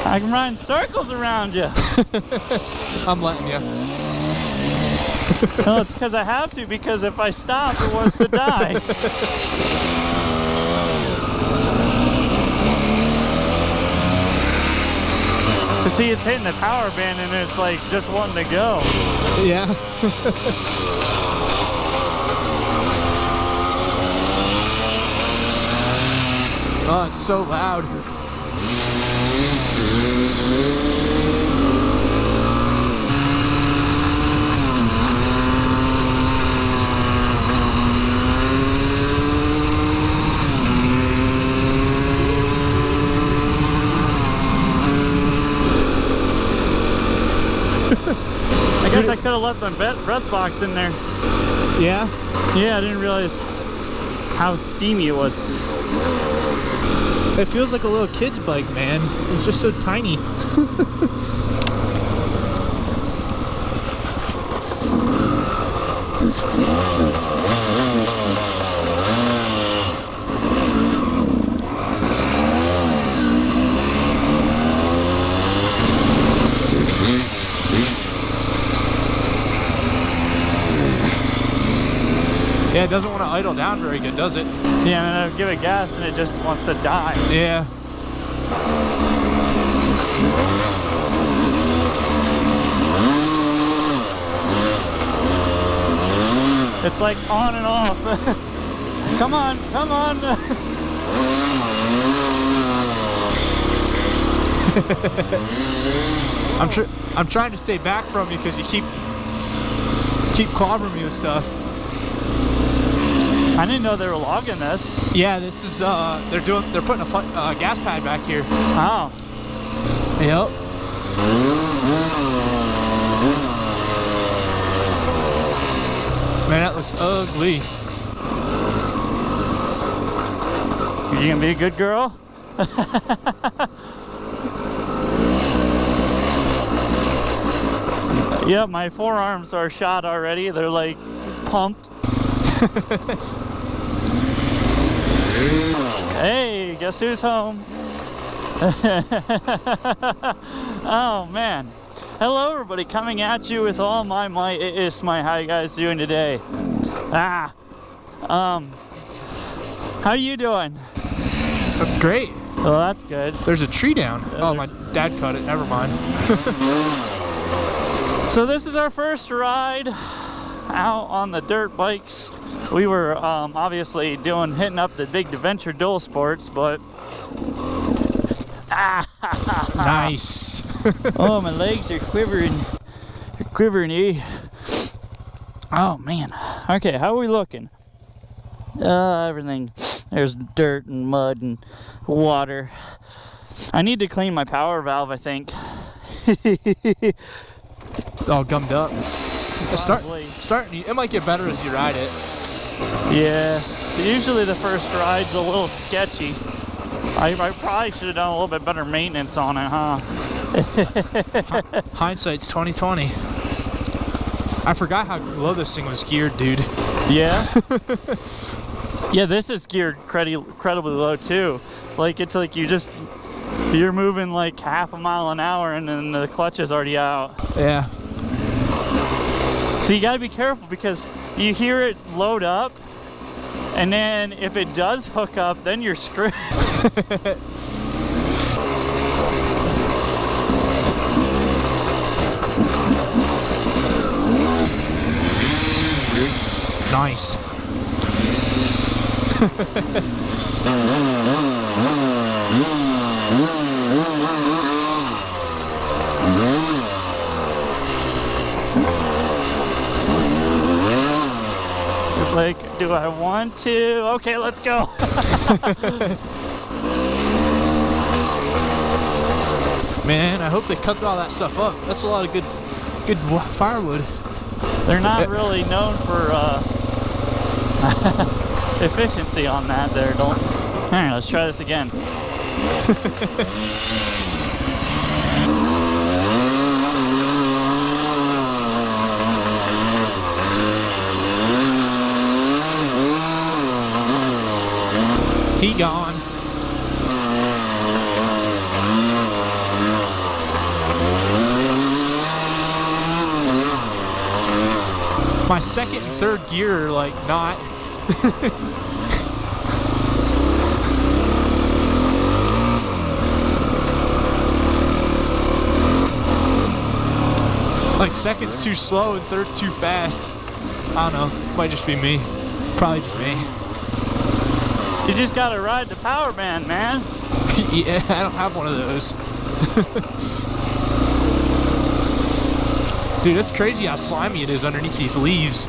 I can run in circles around you. I'm letting you. No, it's because I have to, because if I stop, it wants to die. You see, it's hitting the power band and it's like just wanting to go. Yeah. Oh, it's so loud. I guess I could have left my breath box in there. Yeah? Yeah, I didn't realize how steamy it was. It feels like a little kid's bike, man. It's just so tiny. Yeah, it doesn't want to idle down very good, does it? Yeah, and then I give it gas and it just wants to die. Yeah. It's like on and off. Come on, come on. I'm trying to stay back from you because you keep clobbering me with stuff. I didn't know they were logging this. Yeah, this is they're putting a gas pad back here. Oh. Yep. Man, that looks ugly. You gonna be a good girl? Yeah, my forearms are shot already. They're like pumped. Hey, guess who's home? Oh man. Hello everybody, coming at you with all my might. It is Smite. How you guys doing today? How you doing? Great. Well, that's good. There's a tree down. Oh, my dad cut it. Never mind. So this is our first ride out on the dirt bikes. We were obviously hitting up the big adventure dual sports, but nice. oh, my legs are quivering. They're quivering, eh? Oh man. Okay, how are we looking? Everything. There's dirt and mud and water. I need to clean my power valve, I think. All gummed up. Probably. It might get better as you ride it. Yeah. Usually the first ride's a little sketchy. I probably should have done a little bit better maintenance on it, huh? Hindsight's 2020. I forgot how low this thing was geared, dude. Yeah? Yeah, this is geared incredibly low too. Like, it's like you're moving like half a mile an hour and then the clutch is already out. Yeah. So you gotta be careful because you hear it load up, and then if it does hook up, then you're screwed. Nice. It's like, do I want to? Okay, let's go. Man, I hope they cut all that stuff up. That's a lot of good firewood. They're not really known for efficiency on that there. Don't. All right, let's try this again. He gone. My second and third gear are like not. Like second's too slow and third's too fast. I don't know. Might just be me. Probably just me. You just gotta ride the power band, man. Yeah, I don't have one of those. Dude, that's crazy how slimy it is underneath these leaves.